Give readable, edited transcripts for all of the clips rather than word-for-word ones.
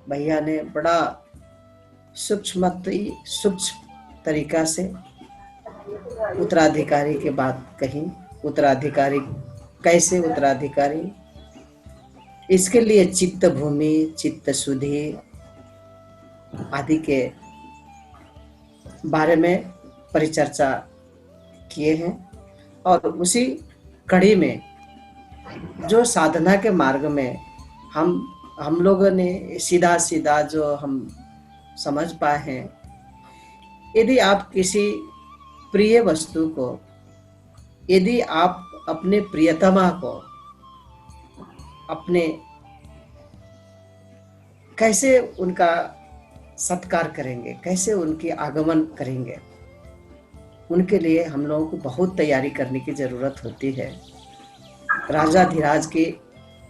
भैया ने बड़ा सूक्ष्म तरीका से उत्तराधिकारी की बात कही। उत्तराधिकारी कैसे उत्तराधिकारी, इसके लिए चित्त भूमि, चित्त शुद्धि आदि के बारे में परिचर्चा किए हैं। और उसी कड़ी में जो साधना के मार्ग में हम लोगों ने सीधा सीधा जो हम समझ पाए हैं, यदि आप किसी प्रिय वस्तु को, यदि आप अपने प्रियतमा को अपने कैसे उनका सत्कार करेंगे, कैसे उनकी आगमन करेंगे, उनके लिए हम लोगों को बहुत तैयारी करने की जरूरत होती है। राजाधिराज के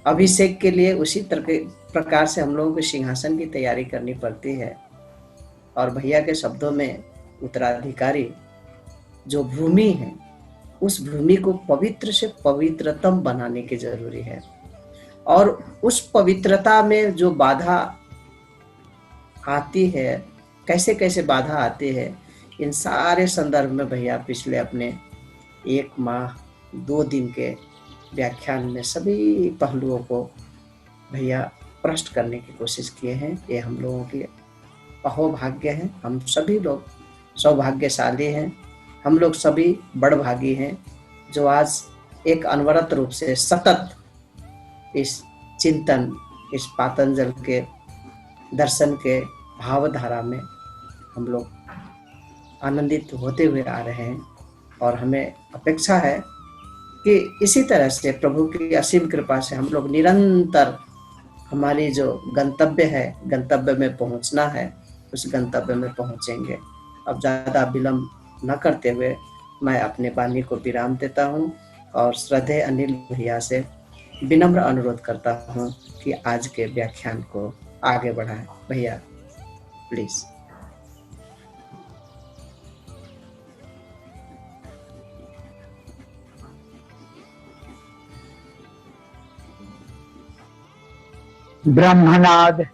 अभिषेक के लिए उसी प्रकार से हम लोगों को सिंहासन की तैयारी करनी पड़ती है। और भैया के शब्दों में उत्तराधिकारी जो भूमि है, उस भूमि को पवित्र से पवित्रतम बनाने की जरूरी है। और उस पवित्रता में जो बाधा आती है, कैसे कैसे बाधा आती है, इन सारे संदर्भ में भैया पिछले अपने 1 माह 2 दिन के व्याख्यान में सभी पहलुओं को भैया प्रश्न करने की कोशिश किए हैं। ये हम लोगों के अहोभाग्य है, हम सभी लोग सौभाग्यशाली हैं, हम लोग सभी बड़भागी हैं जो आज एक अनवरत रूप से सतत इस चिंतन, इस पातंजल के दर्शन के भावधारा में हम लोग आनंदित होते हुए आ रहे हैं। और हमें अपेक्षा है कि इसी तरह से प्रभु की असीम कृपा से हम लोग निरंतर हमारी जो गंतव्य है, गंतव्य में पहुंचना है, उस गंतव्य में पहुंचेंगे। अब ज़्यादा विलंब न करते हुए मैं अपने वाणी को विराम देता हूँ और श्रद्धेय अनिल भैया से विनम्र अनुरोध करता हूँ कि आज के व्याख्यान को आगे बढ़ाएं। भैया प्लीज। ब्रह्मनाद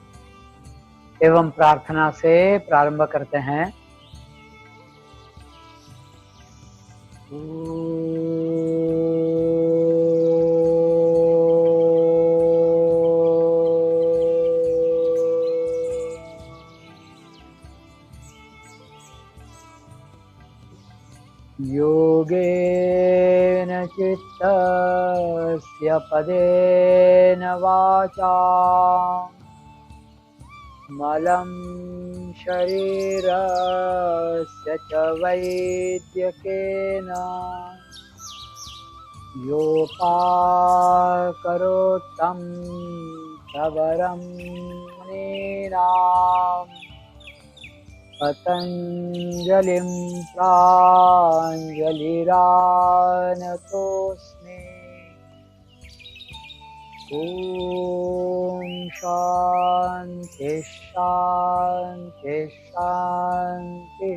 एवं प्रार्थना से प्रारंभ करते हैं। योगेन चित्तस्य पदेन वाचा मलं शरीरस्य च वैद्यकेन योपाकरोत्तं प्रवरं मुनीनां पतञ्जलिं प्राञ्जलिरानतोऽस्मि। ॐ शान्ति शान्ति शान्ति।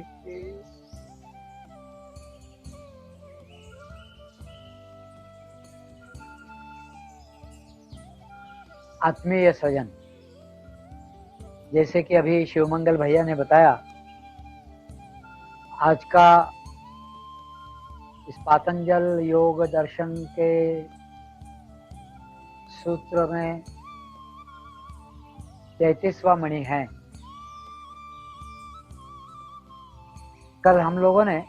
आत्मीय स्वजन, जैसे कि अभी शिवमंगल भैया ने बताया, आज का इस पातंजल योग दर्शन के सूत्र में 33वां मणि है। कल हम लोगों ने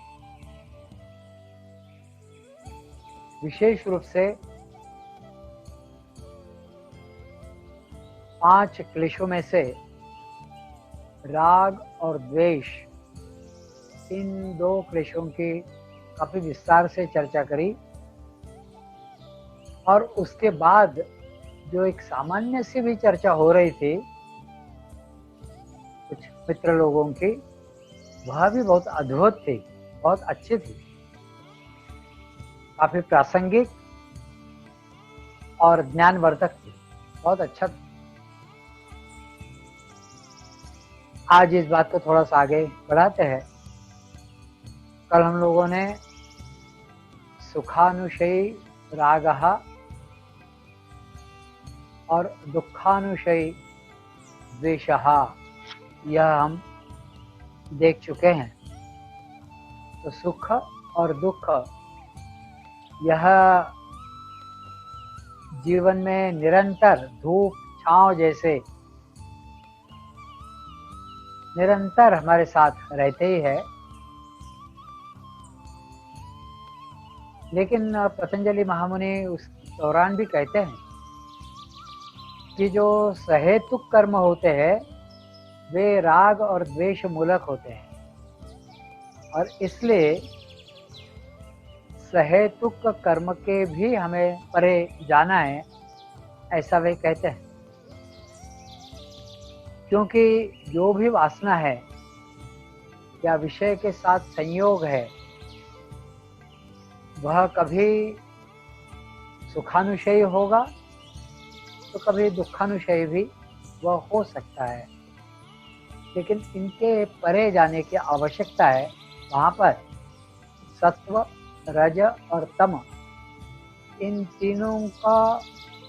विशेष रूप से 5 क्लेशों में से राग और द्वेष, इन 2 क्लेशों की काफी विस्तार से चर्चा करी। और उसके बाद जो एक सामान्य सी भी चर्चा हो रही थी कुछ मित्र लोगों की, वह भी बहुत अद्भुत थी, बहुत अच्छी थी, काफी प्रासंगिक और ज्ञानवर्धक थी, बहुत अच्छा था। आज इस बात को थोड़ा सा आगे बढ़ाते हैं। कल हम लोगों ने सुखानुशयी रागः और दुखानुशयी द्वेषः, यह हम देख चुके हैं। तो सुख और दुख यह जीवन में निरंतर धूप छांव जैसे निरंतर हमारे साथ रहते ही है। लेकिन पतंजलि महामुनि उस दौरान भी कहते हैं कि जो सहेतुक कर्म होते हैं वे राग और द्वेष मूलक होते हैं, और इसलिए सहेतुक कर्म के भी हमें परे जाना है, ऐसा वे कहते हैं। क्योंकि जो भी वासना है या विषय के साथ संयोग है वह कभी सुखानुशयी होगा तो कभी दुखानुशयी भी वह हो सकता है, लेकिन इनके परे जाने की आवश्यकता है। वहाँ पर सत्व, रज और तम, इन तीनों का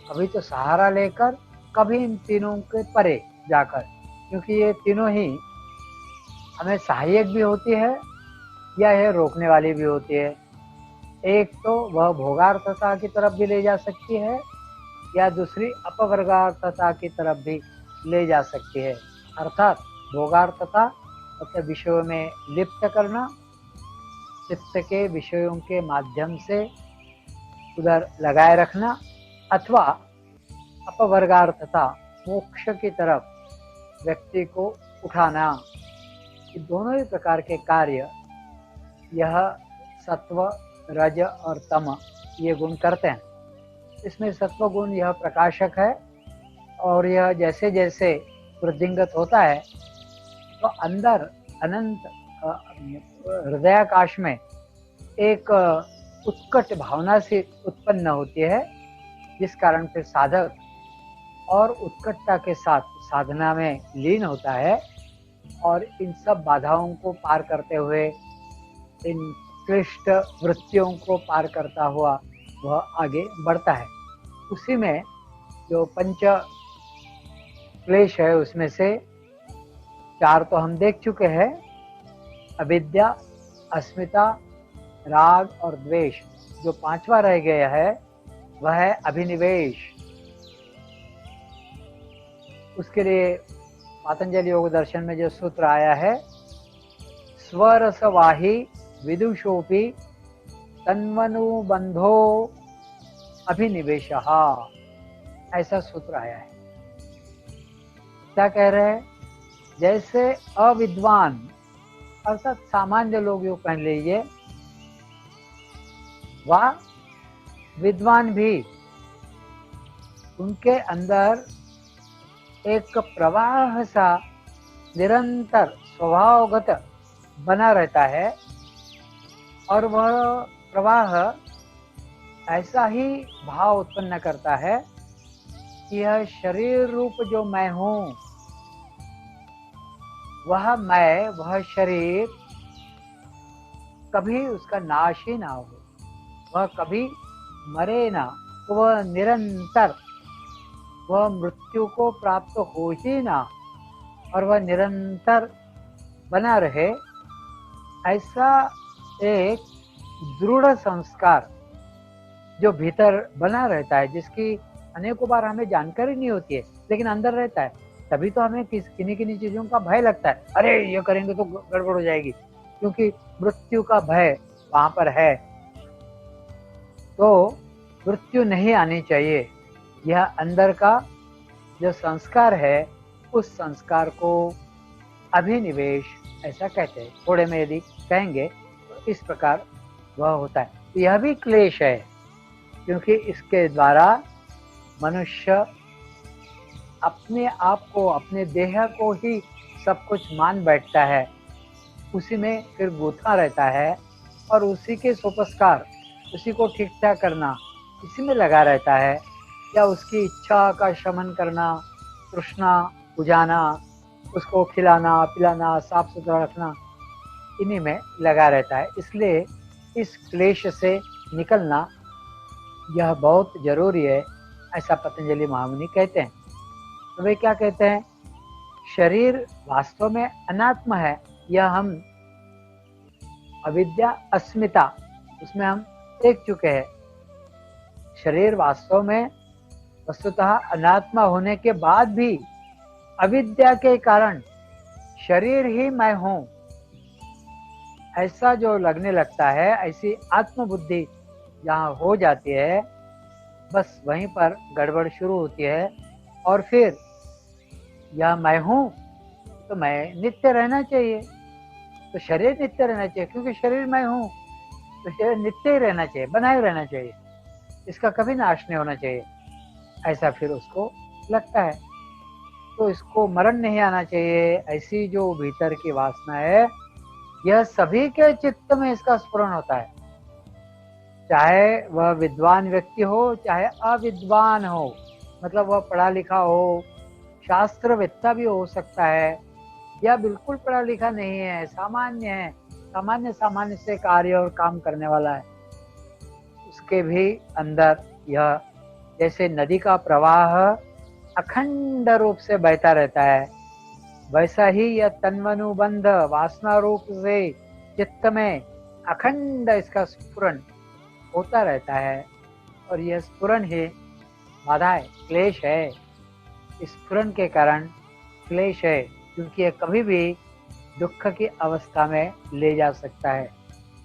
कभी तो सहारा लेकर, कभी इन तीनों के परे जाकर, क्योंकि ये तीनों ही हमें सहायक भी होती है या यह रोकने वाली भी होती है। एक तो वह भोगार्थता की तरफ भी ले जा सकती है या दूसरी अपवर्गार्थता की तरफ भी ले जा सकती है। अर्थात भोगार्थता मतलब विषयों में लिप्त करना, चित्त के विषयों के माध्यम से उधर लगाए रखना, अथवा अपवर्गार्थता मोक्ष की तरफ व्यक्ति को उठाना। ये दोनों ही प्रकार के कार्य यह सत्व, रज और तम ये गुण करते हैं। इसमें सत्व गुण यह प्रकाशक है, और यह जैसे जैसे वृद्धिंगत होता है तो अंदर अनंत हृदयाकाश में एक उत्कट भावना से उत्पन्न होती है, जिस कारण फिर साधक और उत्कटता के साथ साधना में लीन होता है और इन सब बाधाओं को पार करते हुए, इन क्लिष्ट वृत्तियों को पार करता हुआ वह आगे बढ़ता है। उसी में जो पंच क्लेश है उसमें से 4 तो हम देख चुके हैं, अविद्या, अस्मिता, राग और द्वेष। जो 5वां रह गया है वह है अभिनिवेश। उसके लिए पातंजलि योग दर्शन में जो सूत्र आया है, स्वरसवाही विदुषोपि तन्मनुबंधो अभिनिवेशः, ऐसा सूत्र आया है। क्या कह रहे हैं? जैसे अविद्वान अर्थात सामान्य लोग यूं पहन लीजिए, वह विद्वान भी उनके अंदर एक प्रवाह सा निरंतर स्वभावगत बना रहता है, और वह प्रवाह ऐसा ही भाव उत्पन्न करता है कि यह शरीर रूप जो मैं हूँ, वह मैं, वह शरीर कभी उसका नाश ही ना हो, वह कभी मरे ना, तो वह निरंतर, वह मृत्यु को प्राप्त हो ही ना, और वह निरंतर बना रहे, ऐसा एक दृढ़ संस्कार जो भीतर बना रहता है, जिसकी अनेकों बार हमें जानकारी नहीं होती है लेकिन अंदर रहता है। तभी तो हमें किन्हीं किन्हीं चीजों का भय लगता है, अरे ये करेंगे तो गड़बड़ हो जाएगी, क्योंकि मृत्यु का भय वहां पर है। तो मृत्यु नहीं आनी चाहिए, यह अंदर का जो संस्कार है उस संस्कार को अभिनिवेश ऐसा कहते हैं। थोड़े में यदि कहेंगे तो इस प्रकार वह होता है। तो यह भी क्लेश है, क्योंकि इसके द्वारा मनुष्य अपने आप को, अपने देह को ही सब कुछ मान बैठता है, उसी में फिर गूंथा रहता है और उसी के सोपस्कार, उसी को ठीक ठाक करना, इसी में लगा रहता है, या उसकी इच्छा का शमन करना, तृष्णा बुझाना, उसको खिलाना पिलाना, साफ सुथरा रखना, इन्हीं में लगा रहता है। इसलिए इस क्लेश से निकलना यह बहुत जरूरी है, ऐसा पतंजलि महामुनि कहते हैं। तो वे क्या कहते हैं शरीर वास्तव में अनात्म है, यह हम अविद्या अस्मिता उसमें हम देख चुके हैं। शरीर वास्तव में वस्तुतः अनात्मा होने के बाद भी अविद्या के कारण शरीर ही मैं हूं ऐसा जो लगने लगता है, ऐसी आत्मबुद्धि जहाँ हो जाती है, बस वहीं पर गड़बड़ शुरू होती है। और फिर यह मैं हूं तो मैं नित्य रहना चाहिए, तो शरीर नित्य रहना चाहिए, क्योंकि शरीर मैं हूं तो शरीर नित्य ही रहना चाहिए, बना ही रहना चाहिए, इसका कभी नाश नहीं होना चाहिए, ऐसा फिर उसको लगता है। तो इसको मरण नहीं आना चाहिए, ऐसी जो भीतर की वासना है, यह सभी के चित्त में इसका स्फुरण होता है, चाहे वह विद्वान व्यक्ति हो चाहे अविद्वान हो, मतलब वह पढ़ा लिखा हो, शास्त्रवेत्ता भी हो सकता है, या बिल्कुल पढ़ा लिखा नहीं है, सामान्य है, सामान्य से कार्य और काम करने वाला है, उसके भी अंदर यह जैसे नदी का प्रवाह अखंड रूप से बहता रहता है, वैसा ही यह तन्मनुबंध वासना रूप से चित्त में अखंड इसका स्फुरन होता रहता है। और यह स्फुरन ही बाधा है, क्लेश है। इस स्फुरन के कारण क्लेश है, क्योंकि यह कभी भी दुख की अवस्था में ले जा सकता है।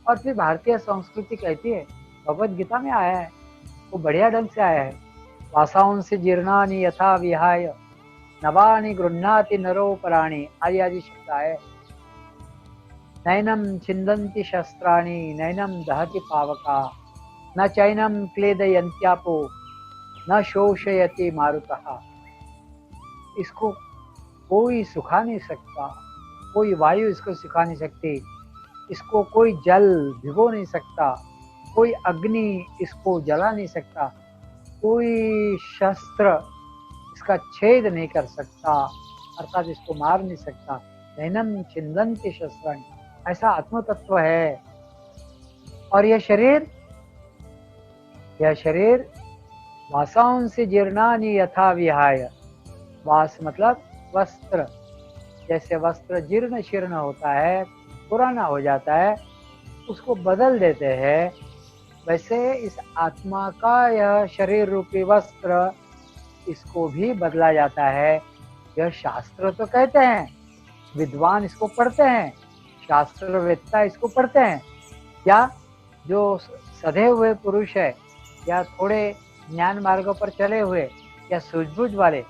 और फिर भारतीय संस्कृति कहती है, भगवत गीता में आया है, वो बढ़िया ढंग से आया है, वासांसि जीर्णानि यथा विहाय नवानि गृह्णाति नरो पराणि, आदि आदि शब्द आए। नैनम छिन्दन्ति शस्त्राणि नैनम दहति पावका न चैनम क्लेदयन्त्यापो न शोषयति मारुतः। इसको कोई सुखा नहीं सकता, कोई वायु इसको सिखा नहीं सकती, इसको कोई जल भिगो नहीं सकता, कोई अग्नि इसको जला नहीं सकता, कोई शस्त्र इसका छेद नहीं कर सकता, अर्थात इसको मार नहीं सकता। नैनम छिन्दन्ति शस्त्राणि, ऐसा आत्म तत्व है। और यह शरीर वासांसि जीर्णानि यथा विहाय, वास मतलब वस्त्र, जैसे वस्त्र जीर्ण शीर्ण होता है, पुराना हो जाता है, उसको बदल देते हैं, वैसे इस आत्मा का यह शरीर रूपी वस्त्र, इसको भी बदला जाता है। यह शास्त्र तो कहते हैं, विद्वान इसको पढ़ते हैं, शास्त्रवेत्ता इसको पढ़ते हैं, या जो सधे हुए पुरुष है या थोड़े ज्ञान मार्गों पर चले हुए या सूझबूझ वाले,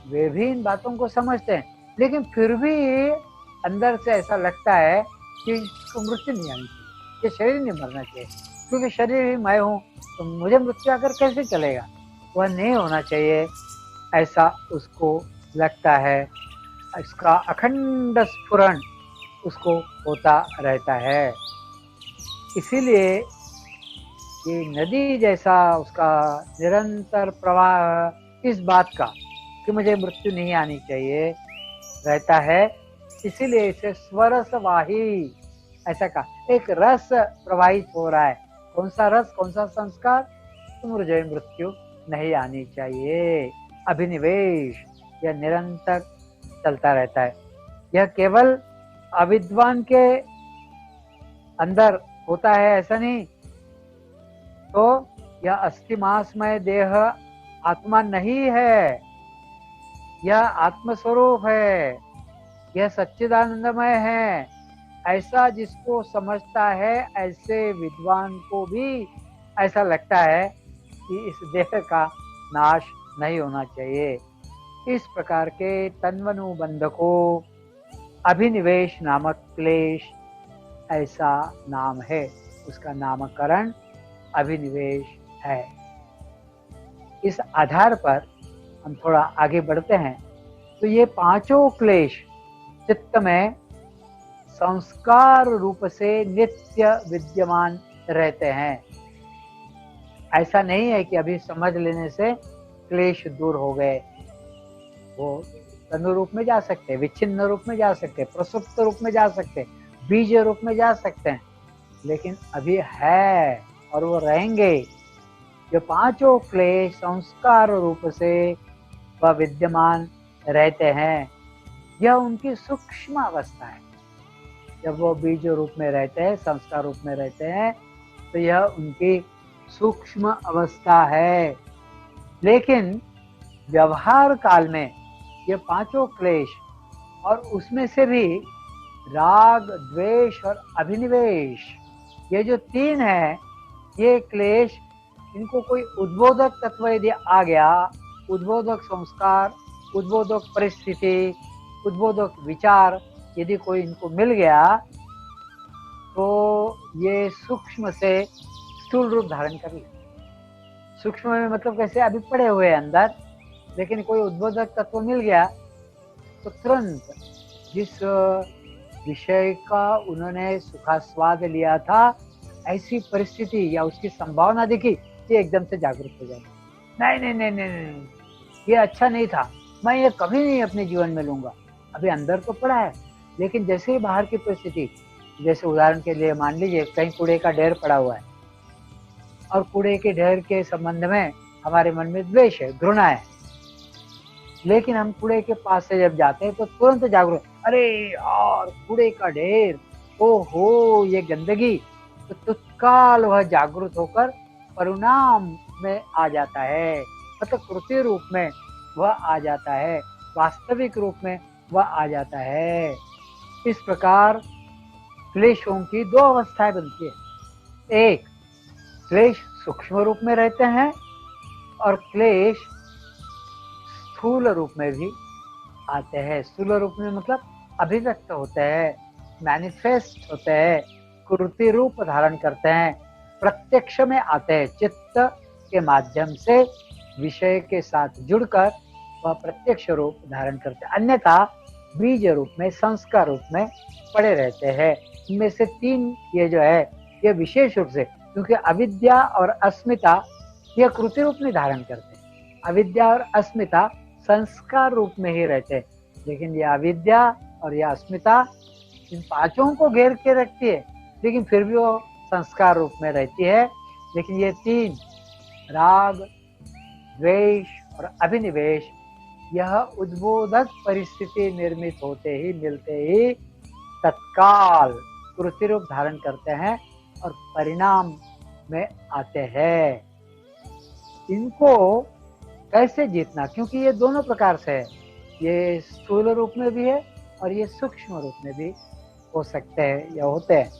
वे भी इन बातों को समझते हैं, लेकिन फिर भी अंदर से ऐसा लगता है कि इसको मृत्यु नहीं आनी चाहिए, ये शरीर नहीं मरना चाहिए, क्योंकि शरीर ही मैं हूँ, तो मुझे मृत्यु आकर कैसे चलेगा, वह नहीं होना चाहिए, ऐसा उसको लगता है। इसका अखंड स्फुरण उसको होता रहता है। इसीलिए ये नदी जैसा उसका निरंतर प्रवाह इस बात का कि मुझे मृत्यु नहीं आनी चाहिए रहता है। इसीलिए इसे स्वरसवाही ऐसा कहा, एक रस प्रवाहित हो रहा है। कौन सा रस, कौन सा संस्कार? तो मुझे मृत्यु नहीं आनी चाहिए। अभिनिवेश यह निरंतर चलता रहता है। यह केवल अविद्वान के अंदर होता है ऐसा नहीं। तो यह अस्थिमासमय देह आत्मा नहीं है, यह आत्मस्वरूप है, यह सच्चिदानंदमय है। ऐसा जिसको समझता है, ऐसे विद्वान को भी ऐसा लगता है कि इस देह का नाश नहीं होना चाहिए। इस प्रकार के तन्मनुबंध को अभिनिवेश नामक क्लेश ऐसा नाम है, उसका नामकरण अभिनिवेश है। इस आधार पर हम थोड़ा आगे बढ़ते हैं। तो ये पांचों क्लेश चित्त में संस्कार रूप से नित्य विद्यमान रहते हैं। ऐसा नहीं है कि अभी समझ लेने से क्लेश दूर हो गए। वो तनु रूप में जा सकते हैं, विच्छिन्न रूप में जा सकते हैं, प्रसुप्त रूप में जा सकते हैं, बीज रूप में जा सकते हैं, लेकिन अभी है और वो रहेंगे। जो पांचों क्लेश संस्कार रूप से वह विद्यमान रहते हैं। यह उनकी सूक्ष्म अवस्था है। जब वो बीज रूप में रहते हैं, संस्कार रूप में रहते हैं, तो यह उनकी सूक्ष्म अवस्था है। लेकिन व्यवहार काल में ये पांचों क्लेश और उसमें से भी राग, द्वेष और अभिनिवेश, ये जो तीन है, ये क्लेश, इनको कोई उद्बोधक तत्व यदि आ गया, उद्बोधक संस्कार, उद्बोधक परिस्थिति, उद्बोधक विचार यदि कोई इनको मिल गया, तो ये सूक्ष्म से स्थूल रूप धारण कर ले। सूक्ष्म में मतलब कैसे, अभी पड़े हुए अंदर, लेकिन कोई उद्बोधक तत्व मिल गया तो तुरंत जिस विषय का उन्होंने सुखास्वाद लिया था, ऐसी परिस्थिति या उसकी संभावना दिखी, ये एकदम से जागरूक हो जाएगा। नहीं नहीं नहीं नहीं नहीं, ये अच्छा नहीं था, मैं ये कभी नहीं अपने जीवन में लूंगा। अभी अंदर तो पड़ा है, लेकिन जैसे ही बाहर की परिस्थिति, जैसे उदाहरण के लिए मान लीजिए कहीं कूड़े का ढेर पड़ा हुआ है और कूड़े के ढेर के संबंध में हमारे मन में द्वेष है, घृणा है, लेकिन हम कूड़े के पास से जब जाते हैं तो तुरंत जागरूक, अरे यार कूड़े का ढेर, ओहो ये गंदगी, तो तत्काल वह जागरूक होकर परिणाम में आ जाता है, मतलब कृति रूप में वह आ जाता है, वास्तविक रूप में वह आ जाता है। इस प्रकार क्लेशों की दो अवस्थाएं बनती है। एक, क्लेश सूक्ष्म रूप में रहते हैं और क्लेश स्थूल रूप में भी आते हैं। स्थूल रूप में मतलब अभिव्यक्त होते हैं, मैनिफेस्ट होते हैं, कृति रूप धारण करते हैं, प्रत्यक्ष में आते हैं, चित्त के माध्यम से विषय के साथ जुड़कर वह प्रत्यक्ष रूप धारण करते हैं। अन्यथा बीज रूप में, संस्कार रूप में पड़े रहते हैं। इनमें से तीन ये जो है, ये विशेष रूप से, क्योंकि अविद्या और अस्मिता यह कृति रूप में धारण करते हैं। अविद्या और अस्मिता संस्कार रूप में ही रहते हैं, लेकिन यह अविद्या और यह अस्मिता इन पांचों को घेर के रखती है, लेकिन फिर भी वो संस्कार रूप में रहती है। लेकिन ये तीन, राग, द्वेष और अभिनिवेश, यह उद्बोधक परिस्थिति निर्मित होते ही, मिलते ही तत्काल कृति रूप धारण करते हैं और परिणाम में आते हैं। इनको कैसे जीतना, क्योंकि ये दोनों प्रकार से है, ये स्थूल रूप में भी है और ये सूक्ष्म रूप में भी हो सकते हैं या होते हैं,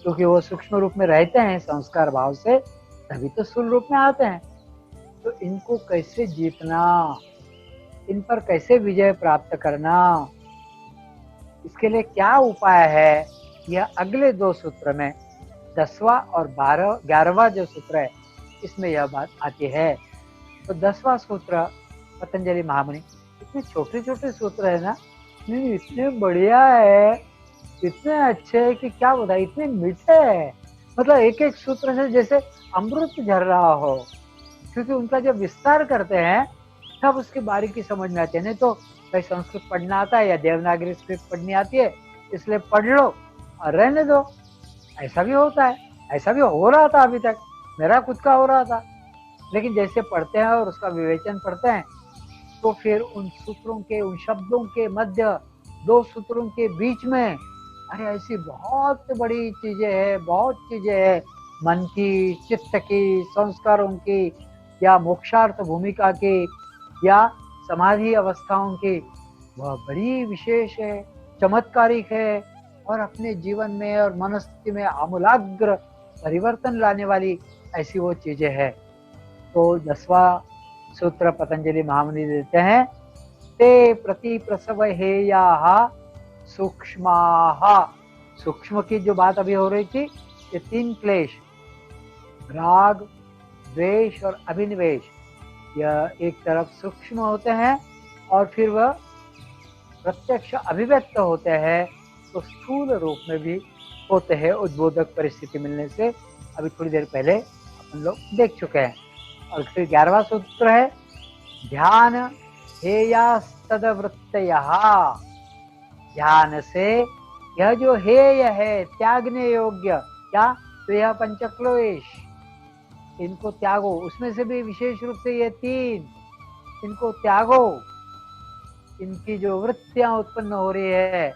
क्योंकि वो सूक्ष्म रूप में रहते हैं संस्कार भाव से, तभी तो स्थूल रूप में आते हैं। तो इनको कैसे जीतना, इन पर कैसे विजय प्राप्त करना, इसके लिए क्या उपाय है, यह अगले दो सूत्र में, 10वां और 11वां जो सूत्र है, इसमें यह बात आती है। तो 10वां सूत्र पतंजलि महामुनि, इतने छोटे छोटे सूत्र है ना, इतने बढ़िया है, इतने अच्छे है कि क्या बताए, इतने मीठे है, मतलब एक एक सूत्र से जैसे अमृत झर रहा हो, क्योंकि उनका जब विस्तार करते हैं तब उसकी बारीकी समझ में आती है। नहीं तो भाई संस्कृत पढ़ना आता है या देवनागरी स्क्रिप्ट पढ़नी आती है, इसलिए पढ़ लो और रहने दो, ऐसा भी होता है, ऐसा भी हो रहा था अभी तक, मेरा खुद का हो रहा था। लेकिन जैसे पढ़ते हैं और उसका विवेचन पढ़ते हैं, तो फिर उन सूत्रों के, उन शब्दों के मध्य, दो सूत्रों के बीच में, अरे ऐसी बहुत बड़ी चीजें हैं, बहुत चीजें हैं, मन की, चित्त की, संस्कारों की, या मोक्षार्थ भूमिका की, या समाधि अवस्थाओं की, वह बड़ी विशेष है, चमत्कारिक है, और अपने जीवन में और मनस्थिति में आमूलाग्र परिवर्तन लाने वाली ऐसी वो चीजें हैं। तो 10वां सूत्र पतंजलि महामुनि देते हैं, ते प्रति प्रसव हेयाः सूक्ष्माः। सूक्ष्म की जो बात अभी हो रही थी, ये तीन क्लेश, राग, द्वेष और अभिनिवेश, यह एक तरफ सूक्ष्म होते हैं और फिर वह प्रत्यक्ष अभिव्यक्त होते हैं, तो स्थूल रूप में भी होते हैं उद्बोधक परिस्थिति मिलने से, अभी थोड़ी देर पहले अपन लोग देख चुके हैं। और फिर 11वां सूत्र है, ध्यान हेयास्तदवृत्तयः। ध्यान से यह जो हेय है, त्यागने योग्य, क्या, तो यह पंचक्लेश, इनको त्यागो, उसमें से भी विशेष रूप से ये तीन, इनको त्यागो। इनकी जो वृत्तियां उत्पन्न हो रही है,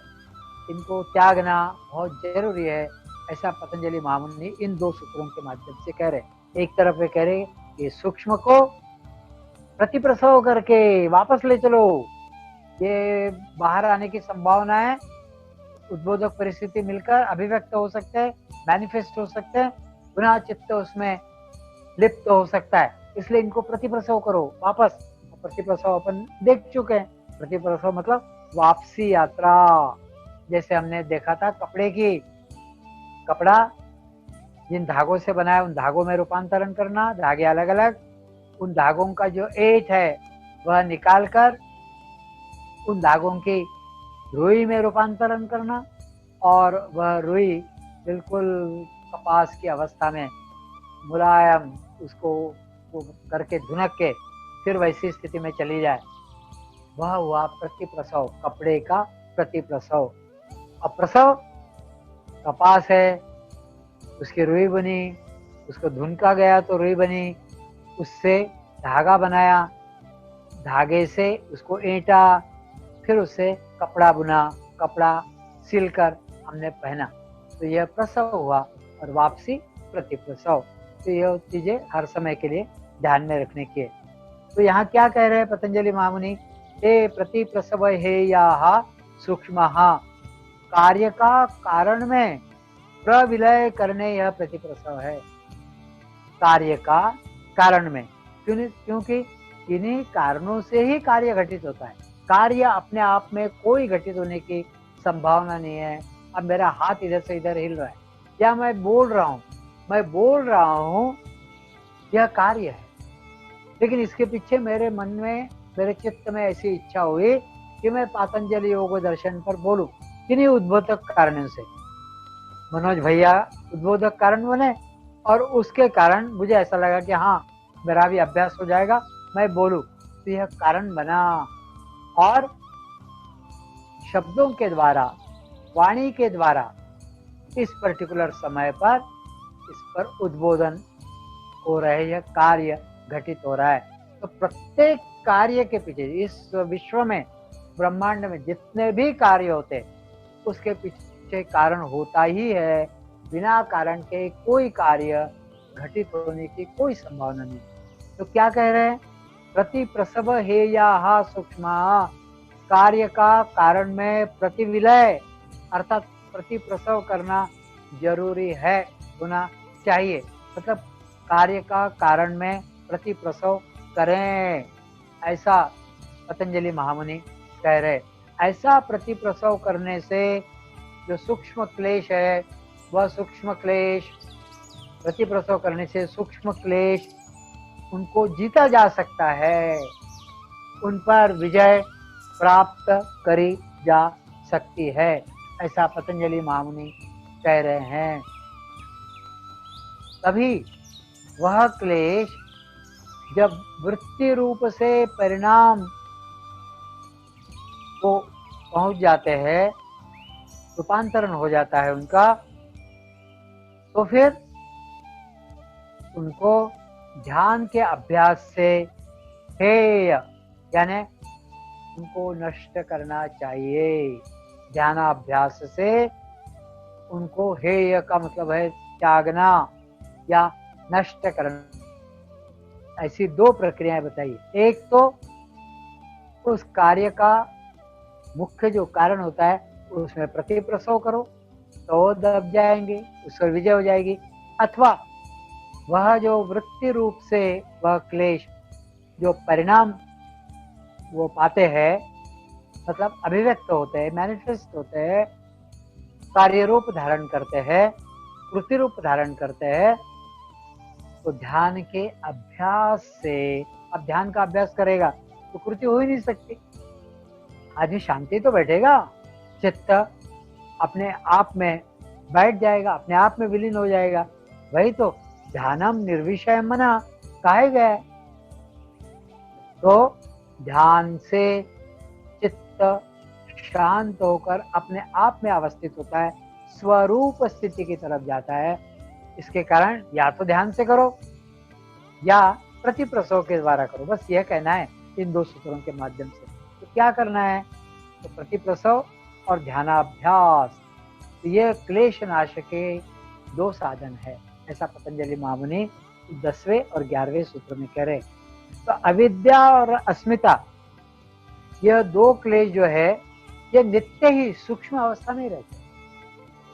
इनको त्यागना बहुत जरूरी है। ऐसा पतंजलि महामुनि इन 2 सूत्रों के माध्यम से कह रहे। एक तरफ वे कह रहे कि सूक्ष्म को प्रतिप्रसव करके वापस ले चलो, ये बाहर आने की संभावना है, उद्बोधक परिस्थिति मिलकर अभिव्यक्त हो सकते हैं, मैनिफेस्ट हो सकते हैं, पुनः चित्त उसमें लिप्त हो सकता है, इसलिए इनको प्रतिप्रसव करो वापस। प्रतिप्रसव अपन देख चुके हैं, प्रतिप्रसव मतलब वापसी यात्रा। जैसे हमने देखा था कपड़े की, कपड़ा जिन धागों से बना है उन धागों में रूपांतरण करना, धागे अलग अलग, उन धागों का जो ऐंठ है वह निकाल कर उन धागों की रुई में रूपांतरण करना, और वह रुई बिल्कुल कपास की अवस्था में मुलायम उसको करके धुनक के फिर वैसी स्थिति में चली जाए, वह हुआ प्रतिप्रसव, कपड़े का प्रतिप्रसव। अब प्रसव कपास है, उसकी रुई बनी, उसको धुनका गया तो रुई बनी, उससे धागा बनाया, धागे से उसको ऐंटा, फिर उससे कपड़ा बुना, कपड़ा सिलकर हमने पहना, तो यह प्रसव हुआ। और वापसी प्रतिप्रसव। तो यह चीजें हर समय के लिए ध्यान में रखने की है। तो यहाँ क्या कह रहे हैं पतंजलि महामुनि, हे प्रतिप्रसव हे या सूक्ष्म कार्य का कारण में प्रविलय करने यह प्रतिप्रसव है। कार्य का कारण में, क्योंकि इन्हीं कारणों से ही कार्य घटित होता है। कार्य अपने आप में कोई घटित होने की संभावना नहीं है। अब मेरा हाथ इधर से इधर हिल रहा है, या मैं बोल रहा हूँ, यह कार्य है, लेकिन इसके पीछे मेरे मन में, मेरे चित्त में ऐसी इच्छा हुई कि मैं पातंजलि योग दर्शन पर बोलूं, किन्हीं उद्बोधक कारणों से। मनोज भैया उद्बोधक कारण बने और उसके कारण मुझे ऐसा लगा कि हाँ मेरा भी अभ्यास हो जाएगा, मैं बोलूं, तो यह कारण बना। और शब्दों के द्वारा, वाणी के द्वारा इस पर्टिकुलर समय पर इस पर उद्बोधन हो रहे, यह कार्य घटित हो रहा है। तो प्रत्येक कार्य के पीछे, इस विश्व में, ब्रह्मांड में जितने भी कार्य होते, उसके पीछे कारण होता ही है। बिना कारण के कोई कार्य घटित होने की कोई संभावना नहीं। तो क्या कह रहे हैं, प्रतिप्रसव हे या सूक्ष्म, कार्य का कारण में प्रतिविलय अर्थात प्रतिप्रसव करना जरूरी है, होना चाहिए। मतलब कार्य का कारण में प्रतिप्रसव करें, ऐसा पतंजलि महामुनि कह रहे। ऐसा प्रतिप्रसव करने से जो सूक्ष्म क्लेश है, वह सूक्ष्म क्लेश, प्रतिप्रसव करने से सूक्ष्म क्लेश उनको जीता जा सकता है, उन पर विजय प्राप्त करी जा सकती है, ऐसा पतंजलि महामुनि कह रहे हैं। तभी वह क्लेश जब वृत्ति रूप से परिणाम को पहुंच जाते हैं, रूपांतरण हो जाता है उनका, तो फिर उनको ध्यान के अभ्यास से हेय यानी उनको नष्ट करना चाहिए। ध्यानाभ्यास से उनको हेय का मतलब है त्यागना या नष्ट करना। ऐसी 2 प्रक्रियाएं बताइए। एक तो उस कार्य का मुख्य जो कारण होता है उसमें प्रतिप्रसव करो तो दब जाएंगे, उस पर विजय हो जाएगी। अथवा वह जो वृत्ति रूप से वह क्लेश जो परिणाम वो पाते हैं, मतलब अभिव्यक्त होते हैं, मैनिफेस्ट होते हैं, कार्य रूप धारण करते हैं, कृति रूप धारण करते हैं, तो ध्यान के अभ्यास से, अब ध्यान का अभ्यास करेगा तो कृति हो ही नहीं सकती। आदमी शांति तो बैठेगा, चित्त अपने आप में बैठ जाएगा, अपने आप में विलीन हो जाएगा। वही तो ध्यानम निर्विषय मना कहा गया है। तो ध्यान से चित्त शांत होकर अपने आप में अवस्थित होता है, स्वरूप स्थिति की तरफ जाता है। इसके कारण या तो ध्यान से करो या प्रतिप्रसव के द्वारा करो, बस यह कहना है इन 2 सूत्रों के माध्यम से। तो क्या करना है? तो प्रतिप्रसव और ध्यानाभ्यास, तो ये क्लेश नाश के 2 साधन है, ऐसा पतंजलि महामुनि 10वें और 11वें सूत्र में कह रहे। तो अविद्या और अस्मिता, यह 2 क्लेश जो है, ये नित्य ही सूक्ष्म अवस्था में रहते हैं,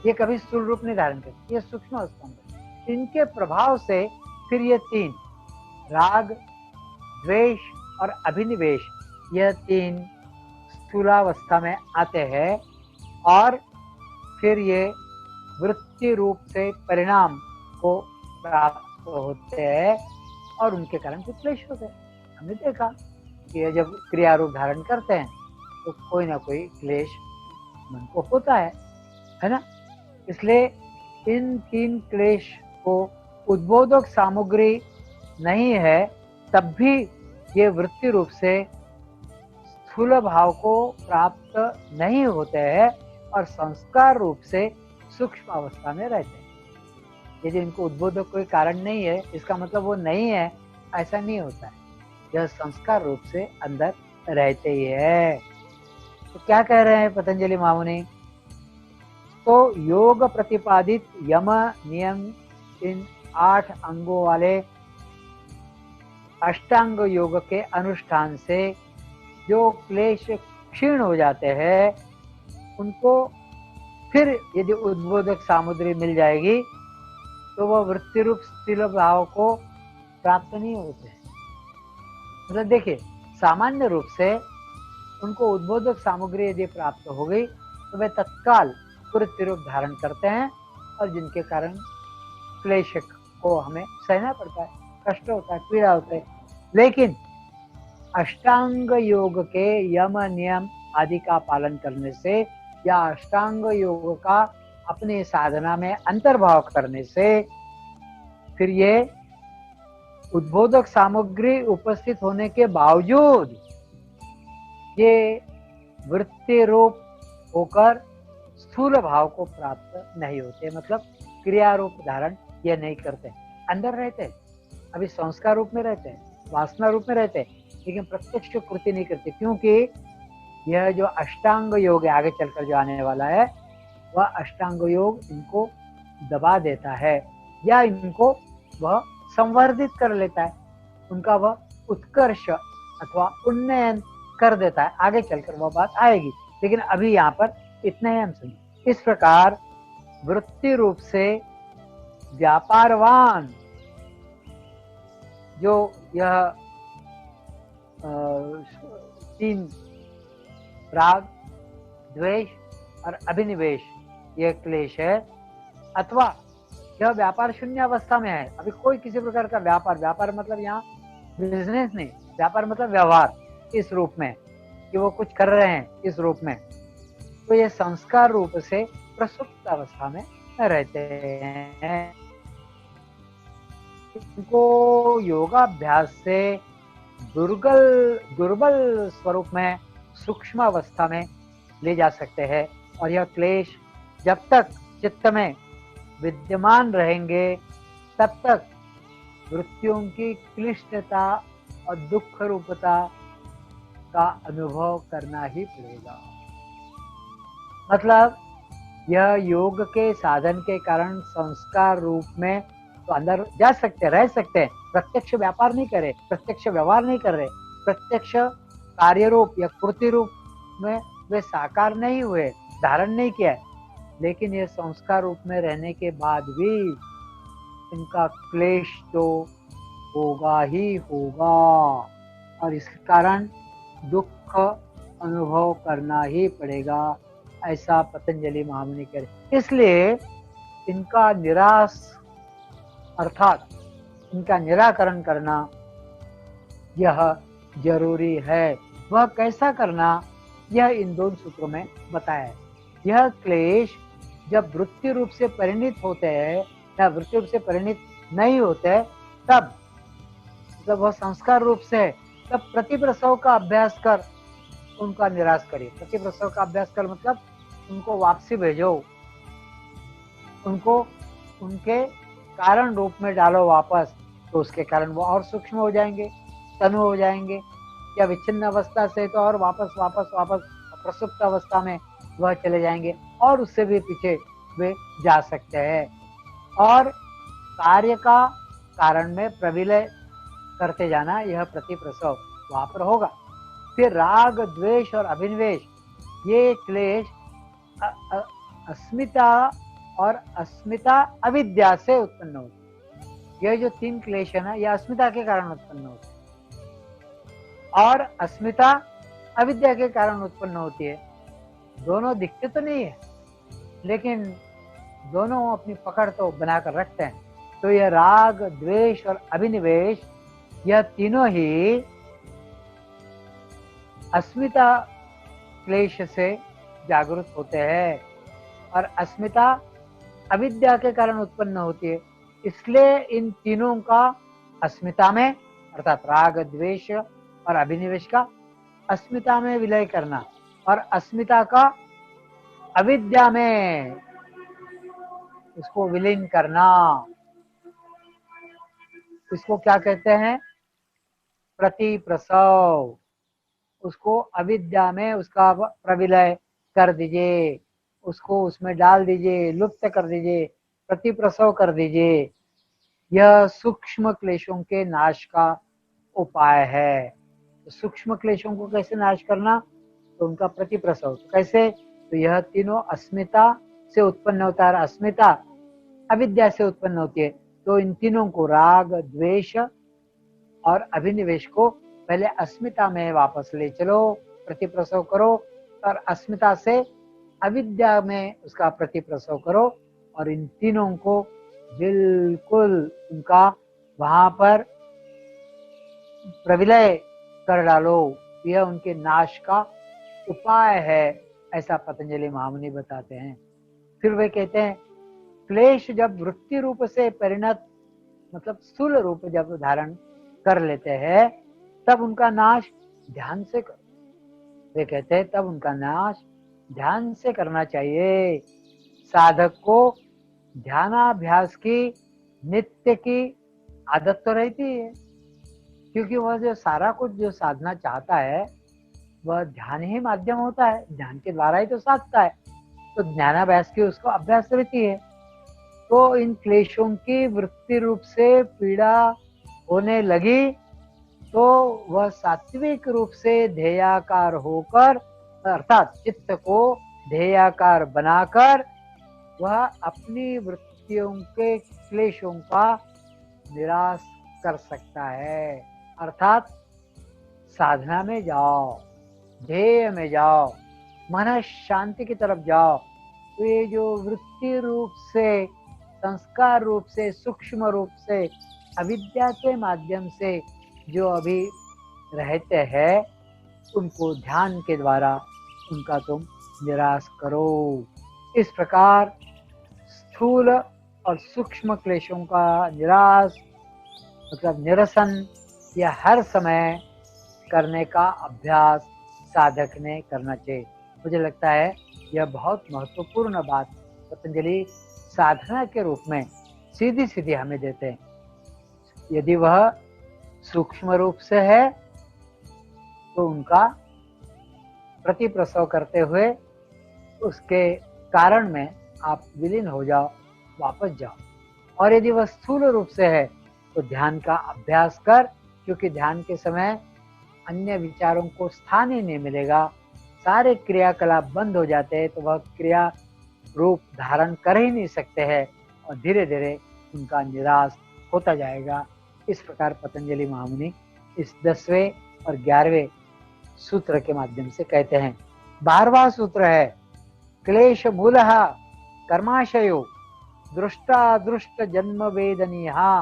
ये कभी स्थूल रूप नहीं धारण करते, ये सूक्ष्म अवस्था में। इनके प्रभाव से फिर ये 3 राग, द्वेष और अभिनिवेश, यह 3 स्थूलावस्था में आते हैं और फिर ये वृत्ति रूप से परिणाम को प्राप्त होते हैं और उनके कारण कुछ क्लेश होते हैं। हमने देखा कि ये जब क्रिया रूप धारण करते हैं तो कोई ना कोई क्लेश मन को होता है ना। इसलिए इन 3 क्लेश को उद्बोधक सामग्री नहीं है तब भी ये वृत्ति रूप से स्थूल भाव को प्राप्त नहीं होते हैं और संस्कार रूप से सूक्ष्म अवस्था में रहते हैं। यदि इनको उद्बोधक कोई कारण नहीं है, इसका मतलब वो नहीं है, ऐसा नहीं होता है। यह संस्कार रूप से अंदर रहते ही है। तो क्या कह रहे हैं पतंजलि महामुनि? तो योग प्रतिपादित यम नियम इन 8 अंगों वाले अष्टांग योग के अनुष्ठान से जो क्लेश क्षीण हो जाते हैं, उनको फिर यदि उद्बोधक सामग्री मिल जाएगी तो वह वृत्ति रूप स्थूल भाव को प्राप्त नहीं होते। मतलब देखिए, सामान्य रूप से उनको उद्बोधक सामग्री यदि प्राप्त हो गई तो वे तत्काल वृत्ति रूप धारण करते हैं और जिनके कारण क्लेश को हमें सहना पड़ता है, कष्ट होता है, पीड़ा होता है। लेकिन अष्टांग योग के यम नियम आदि का पालन करने से या अष्टांग योग का अपने साधना में अंतर्भाव करने से फिर ये उद्बोधक सामग्री उपस्थित होने के बावजूद ये वृत्ति रूप होकर स्थूल भाव को प्राप्त नहीं होते। मतलब क्रिया रूप धारण ये नहीं करते, अंदर रहते, अभी संस्कार रूप में रहते हैं, वासना रूप में रहते हैं, लेकिन प्रत्यक्ष कृति नहीं करते। क्योंकि यह जो अष्टांग योग है आगे चलकर जो आने वाला है, वह अष्टांग योग इनको दबा देता है या इनको वह संवर्धित कर लेता है, उनका वह उत्कर्ष अथवा उन्नयन कर देता है। आगे चलकर वह बात आएगी, लेकिन अभी यहाँ पर इतने ही हम सुनिए। इस प्रकार वृत्ति रूप से व्यापारवान जो यह 3 राग, द्वेष और अभिनिवेश यह क्लेश है, अथवा यह व्यापार शून्य अवस्था में है, अभी कोई किसी प्रकार का व्यापार मतलब यहाँ बिजनेस नहीं, व्यापार मतलब व्यवहार इस रूप में कि वो कुछ कर रहे हैं इस रूप में, तो ये संस्कार रूप से प्रसुप्त अवस्था में रहते हैं। इनको योगाभ्यास से दुर्बल स्वरूप में सूक्ष्म अवस्था में ले जा सकते हैं और यह क्लेश जब तक चित्त में विद्यमान रहेंगे तब तक वृत्तियों की क्लिष्टता और दुख रूपता का अनुभव करना ही पड़ेगा। मतलब यह योग के साधन के कारण संस्कार रूप में तो अंदर जा सकते, रह सकते हैं, प्रत्यक्ष व्यापार नहीं करे, प्रत्यक्ष व्यवहार नहीं कर रहे, प्रत्यक्ष कार्य रूप या कृति रूप में वे साकार नहीं हुए, धारण नहीं किया, लेकिन ये संस्कार रूप में रहने के बाद भी इनका क्लेश तो होगा ही होगा और इस कारण दुख अनुभव करना ही पड़ेगा, ऐसा पतंजलि महामुनि कह रहे। इसलिए इनका निराश अर्थात इनका निराकरण करना यह जरूरी है। वह कैसा करना, यह इन 2 सूत्रों में बताया है। यह क्लेश जब वृत्ति रूप से परिणित होते हैं या वृत्ति रूप से परिणित नहीं होते, तब जब वह संस्कार रूप से, तब प्रतिप्रसव का अभ्यास कर उनका निराश करिए। प्रतिप्रसव का अभ्यास कर मतलब उनको वापसी भेजो, उनको उनके कारण रूप में डालो वापस, तो उसके कारण वो और सूक्ष्म हो जाएंगे, तनु हो जाएंगे, या विच्छिन्न अवस्था से तो और वापस वापस वापस प्रसुप्त अवस्था में वह चले जाएंगे और उससे भी पीछे वे जा सकते हैं। और कार्य का कारण में प्रविलय करते जाना, यह प्रतिप्रसव वहां पर होगा। फिर राग, द्वेष और अभिनिवेश, ये क्लेश अस्मिता और अस्मिता अविद्या से उत्पन्न होती है। यह जो 3 क्लेश है ना, यह अस्मिता के कारण उत्पन्न होती है और अस्मिता अविद्या के कारण उत्पन्न होती है। दोनों दिखते तो नहीं है, लेकिन दोनों अपनी पकड़ तो बनाकर रखते हैं। तो यह राग, द्वेष और अभिनिवेश, यह तीनों ही अस्मिता क्लेश से जागृत होते हैं और अस्मिता अविद्या के कारण उत्पन्न होती है। इसलिए इन तीनों का अस्मिता में, अर्थात राग, द्वेष और अभिनिवेश का अस्मिता में विलय करना और अस्मिता का अविद्या में उसको विलीन करना, इसको क्या कहते हैं? प्रतिप्रसव। उसको अविद्या में उसका प्रविलय कर दीजिए, उसको उसमें डाल दीजिए, लुप्त कर दीजिए, प्रतिप्रसव कर दीजिए। यह सूक्ष्म क्लेशों के नाश का उपाय है। तो सूक्ष्म क्लेशों को कैसे नाश करना? तो उनका प्रतिप्रसव। तो कैसे? तो यह तीनों अस्मिता से उत्पन्न होता है, अस्मिता अविद्या से उत्पन्न होती है। तो इन तीनों को, राग, द्वेष और अभिनिवेश को पहले अस्मिता में वापस ले चलो, प्रतिप्रसव करो और अस्मिता से अविद्या में उसका प्रतिप्रसव करो और इन तीनों को बिल्कुल उनका वहां पर प्रविलय कर डालो। यह उनके नाश का उपाय है, ऐसा पतंजलि महामुनि बताते हैं। फिर वे कहते हैं, क्लेश जब वृत्ति रूप से परिणत, मतलब स्थूल रूप जब धारण कर लेते हैं, तब उनका नाश ध्यान से करो। वे कहते हैं तब उनका नाश ध्यान से करना चाहिए। साधक को ध्यानाभ्यास की नित्य की आदत तो रहती है, क्योंकि वह जो सारा कुछ जो साधना चाहता है वह ध्यान ही माध्यम होता है, ध्यान के द्वारा ही तो साधता है। तो ज्ञानाभ्यास की उसको अभ्यास रहती है। तो इन क्लेशों की वृत्ति रूप से पीड़ा होने लगी तो वह सात्विक रूप से ध्येयाकार होकर, अर्थात चित्त को ध्येयाकार बनाकर वह अपनी वृत्तियों के क्लेशों का निराश कर सकता है। अर्थात साधना में जाओ, ध्येय में जाओ, मन शांति की तरफ जाओ। तो ये जो वृत्ति रूप से, संस्कार रूप से, सूक्ष्म रूप से, अविद्या के माध्यम से जो अभी रहते हैं, उनको ध्यान के द्वारा उनका तुम निराश करो। इस प्रकार स्थूल और सूक्ष्म क्लेशों का निराश, मतलब निरसन, यह हर समय करने का अभ्यास साधक ने करना चाहिए। मुझे लगता है यह बहुत महत्वपूर्ण बात पतंजलि साधना के रूप में सीधी सीधी हमें देते हैं। यदि वह सूक्ष्म रूप से है तो उनका प्रतिप्रसव करते हुए उसके कारण में आप विलीन हो जाओ, वापस जाओ। और यदि वह स्थूल रूप से है तो ध्यान का अभ्यास कर, क्योंकि ध्यान के समय अन्य विचारों को स्थान ही नहीं मिलेगा, सारे क्रियाकलाप बंद हो जाते हैं, तो वह क्रिया रूप धारण कर ही नहीं सकते हैं और धीरे धीरे उनका निराश होता जाएगा। इस प्रकार पतंजलि महामुनि इस 10वें और 11वें सूत्र के माध्यम से कहते हैं। 12वां सूत्र है, क्लेश मूलः कर्माशयो दृष्टादृष्ट जन्म वेदनीयः।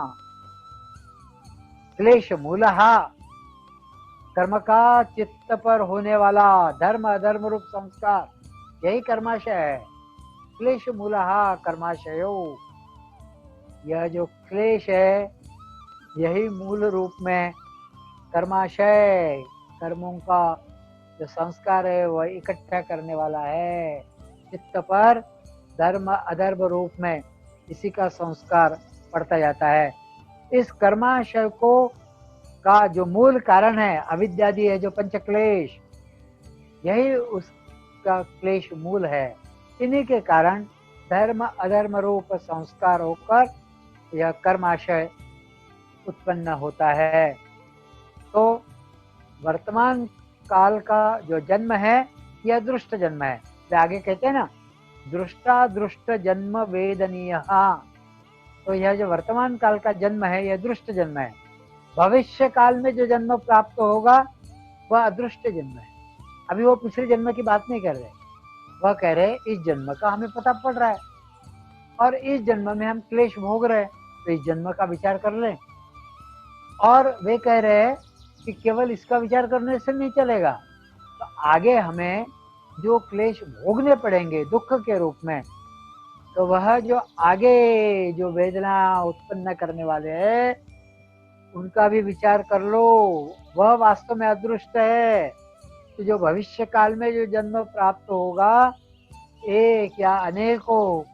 क्लेश मूलः, कर्म का चित्त पर होने वाला धर्म अधर्म रूप संस्कार, यही कर्माशय है। क्लेश मूलः कर्माशयो, यह जो क्लेश है यही मूल रूप में कर्माशय, कर्मों का जो संस्कार है वह इकट्ठा करने वाला है। चित्त पर धर्म अधर्म रूप में इसी का संस्कार पड़ता जाता है। इस कर्माशय को का जो मूल कारण है, अविद्यादि है जो पंचक्लेश, यही उसका क्लेश मूल है। इन्हीं के कारण धर्म अधर्म रूप संस्कार होकर यह कर्माशय उत्पन्न होता है। तो वर्तमान काल का जो जन्म है यह दृष्ट जन्म है। वे आगे कहते हैं ना, दृष्टा दृष्ट जन्म वेदनीय। तो यह जो वर्तमान काल का जन्म है यह दृष्ट जन्म है। भविष्य काल में जो जन्म प्राप्त होगा वह अदृष्ट जन्म है। अभी वो पिछले जन्म की बात नहीं कर रहे, वह कह रहे इस जन्म का हमें पता पड़ रहा है और इस जन्म में हम क्लेश भोग रहे हैं, तो इस जन्म का विचार कर लें। और वे कह रहे हैं कि केवल इसका विचार करने से नहीं चलेगा, तो आगे हमें जो क्लेश भोगने पड़ेंगे दुख के रूप में, तो वह जो आगे जो वेदना उत्पन्न करने वाले हैं उनका भी विचार कर लो। वह वास्तव में अदृष्ट है। तो जो भविष्य काल में जो जन्म प्राप्त होगा, एक या अनेकों,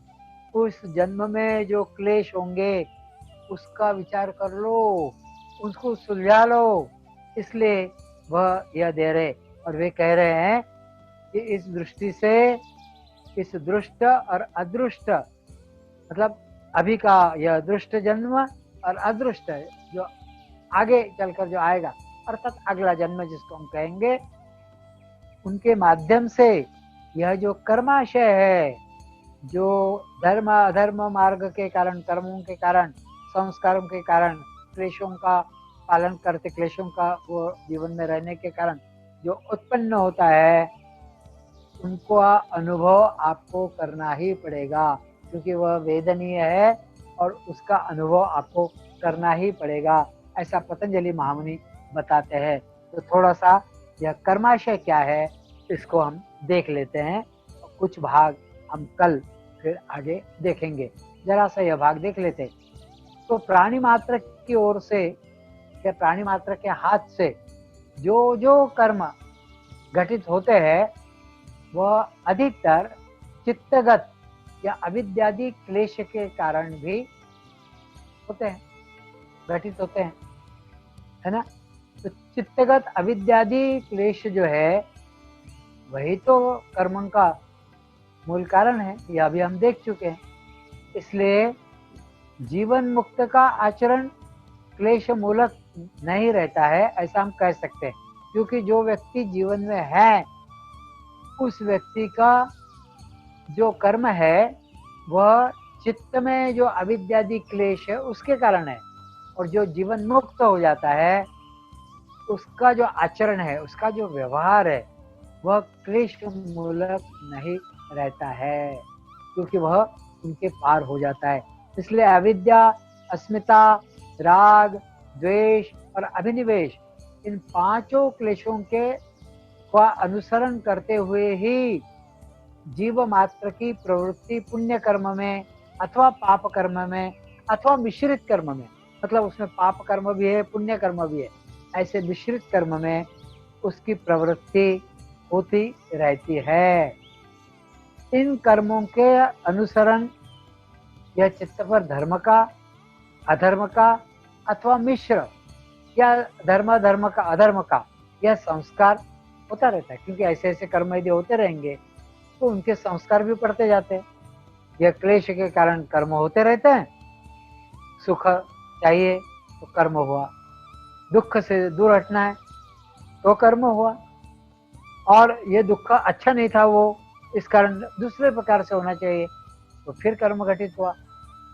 उस जन्म में जो क्लेश होंगे उसका विचार कर लो, उसको सुलझा लो। इसलिए वह यह दे रहे, और वे कह रहे हैं कि इस दृष्टि से इस दृष्ट और अदृष्ट, मतलब अभी का यह दृष्ट जन्म और अदृष्ट जो आगे चलकर जो आएगा, अर्थात अगला जन्म जिसको हम कहेंगे, उनके माध्यम से यह जो कर्माशय है, जो धर्म अधर्म मार्ग के कारण, कर्मों के कारण, संस्कारों के कारण, क्लेशों का पालन करते, क्लेशों का वो जीवन में रहने के कारण जो उत्पन्न होता है, उनको अनुभव आपको करना ही पड़ेगा, क्योंकि वह वेदनीय है और उसका अनुभव आपको करना ही पड़ेगा। ऐसा पतंजलि महामुनि बताते हैं। तो थोड़ा सा यह कर्माशय क्या है इसको हम देख लेते हैं, कुछ भाग हम कल फिर आगे देखेंगे। जरा सा यह भाग देख लेते हैं। तो प्राणी मात्र की ओर से या प्राणी मात्र के हाथ से जो जो कर्म घटित होते हैं वह अधिकतर चित्तगत या अविद्यादि क्लेश के कारण भी होते हैं, घटित होते हैं, है ना। तो चित्तगत अविद्यादि क्लेश जो है वही तो कर्म का मूल कारण है, यह भी हम देख चुके हैं। इसलिए जीवन मुक्त का आचरण क्लेश मूलक नहीं रहता है, ऐसा हम कह सकते हैं, क्योंकि जो व्यक्ति जीवन में है उस व्यक्ति का जो कर्म है वह चित्त में जो अविद्यादि क्लेश है उसके कारण है, और जो जीवन मुक्त हो जाता है उसका जो आचरण है, उसका जो व्यवहार है, वह क्लेश मूलक नहीं रहता है, क्योंकि वह उनके पार हो जाता है। इसलिए अविद्या, अस्मिता, राग, द्वेष और अभिनिवेश, इन पांचों क्लेशों के का अनुसरण करते हुए ही जीव मात्र की प्रवृत्ति पुण्य कर्म में अथवा पाप कर्म में अथवा मिश्रित कर्म में, मतलब उसमें पाप कर्म भी है पुण्य कर्म भी है, ऐसे मिश्रित कर्म में उसकी प्रवृत्ति होती रहती है। इन कर्मों के अनुसरण यह चित्त पर धर्म का, अधर्म का अथवा मिश्र या धर्म का अधर्म का यह संस्कार होता रहता है, क्योंकि ऐसे ऐसे कर्म यदि होते रहेंगे तो उनके संस्कार भी पड़ते जाते हैं। यह क्लेश के कारण कर्म होते रहते हैं। सुख चाहिए तो कर्म हुआ, दुख से दूर हटना है तो कर्म हुआ, और ये दुख अच्छा नहीं था वो इस कारण दूसरे प्रकार से होना चाहिए तो फिर कर्म घटित हुआ,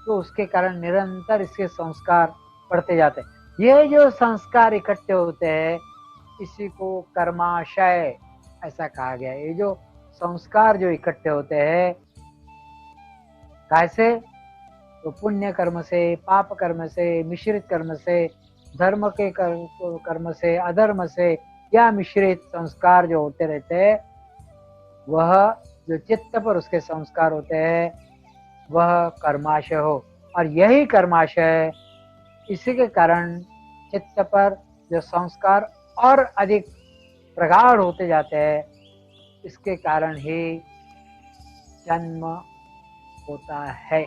तो उसके कारण निरंतर इसके संस्कार पड़ते जाते हैं। ये जो संस्कार इकट्ठे होते हैं इसी को कर्माशय ऐसा कहा गया है। ये जो संस्कार जो इकट्ठे होते हैं कैसे, तो पुण्य कर्म से, पाप कर्म से, मिश्रित कर्म से, धर्म के कर्म से, अधर्म से, या मिश्रित संस्कार जो होते रहते हैं, वह जो चित्त पर उसके संस्कार होते हैं वह कर्माशय हो, और यही कर्माशय, इसी के कारण चित्त पर जो संस्कार और अधिक प्रगाढ़ होते जाते हैं, इसके कारण ही जन्म होता है।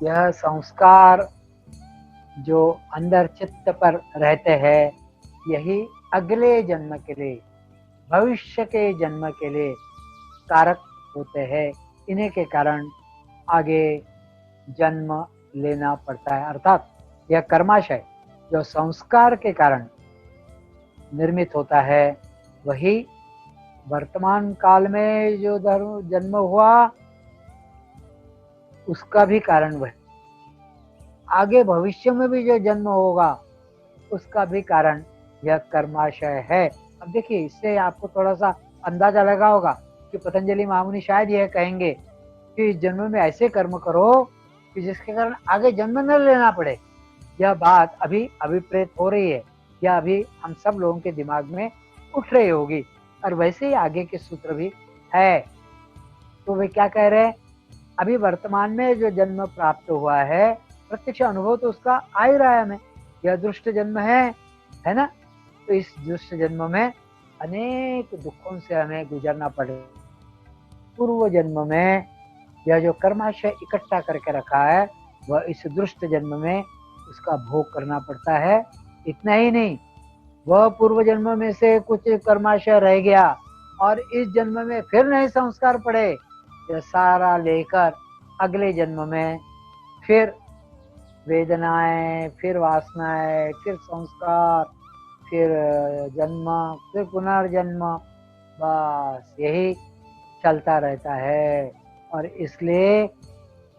यह संस्कार जो अंदर चित्त पर रहते हैं, यही अगले जन्म के लिए, भविष्य के जन्म के लिए कारक होते हैं। इन्हीं के कारण आगे जन्म लेना पड़ता है। अर्थात यह कर्माशय जो संस्कार के कारण निर्मित होता है, वही वर्तमान काल में जो धर्म जन्म हुआ उसका भी कारण वह, आगे भविष्य में भी जो जन्म होगा उसका भी कारण यह कर्माशय है। अब देखिए, इससे आपको थोड़ा सा अंदाजा लगा होगा कि पतंजलि महामुनि शायद यह कहेंगे कि इस जन्म में ऐसे कर्म करो कि जिसके कारण आगे जन्म न लेना पड़े। यह बात अभी अभिप्रेत हो रही है, या अभी हम सब लोगों के दिमाग में उठ रही होगी, और वैसे ही आगे के सूत्र भी है। तो वे क्या कह रहे हैं, अभी वर्तमान में जो जन्म प्राप्त हुआ है, प्रत्यक्ष अनुभव तो उसका आ ही रहा है हमें, यह दुष्ट जन्म है ना। तो इस दुष्ट जन्म में अनेक दुखों से हमें गुजरना पड़े। पूर्व जन्म में यह जो कर्माशय इकट्ठा करके रखा है, वह इस दुष्ट जन्म में उसका भोग करना पड़ता है। इतना ही नहीं, वह पूर्व जन्म में से कुछ कर्माशय रह गया और इस जन्म में फिर नए संस्कार पड़े, यह सारा लेकर अगले जन्म में फिर वेदनाएं, फिर वासनाएं, फिर संस्कार, फिर जन्म, फिर पुनर्जन्म, बस यही चलता रहता है। और इसलिए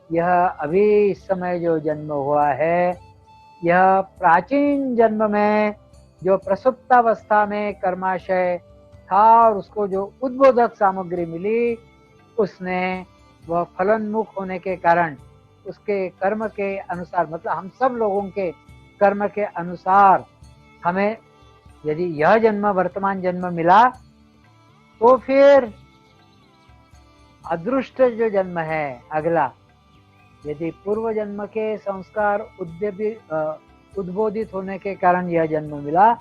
यह अभी इस समय जो जन्म हुआ है, यह प्राचीन जन्म में जो प्रसुप्तावस्था में कर्माशय था और उसको जो उद्बोधक सामग्री मिली, उसने वह फलोन्मुख होने के कारण उसके कर्म के अनुसार, मतलब हम सब लोगों के कर्म के अनुसार हमें यदि यह जन्म वर्तमान जन्म मिला, तो फिर अदृष्ट जो जन्म है अगला, यदि पूर्व जन्म के संस्कार उद्बोधित होने के कारण यह जन्म मिला,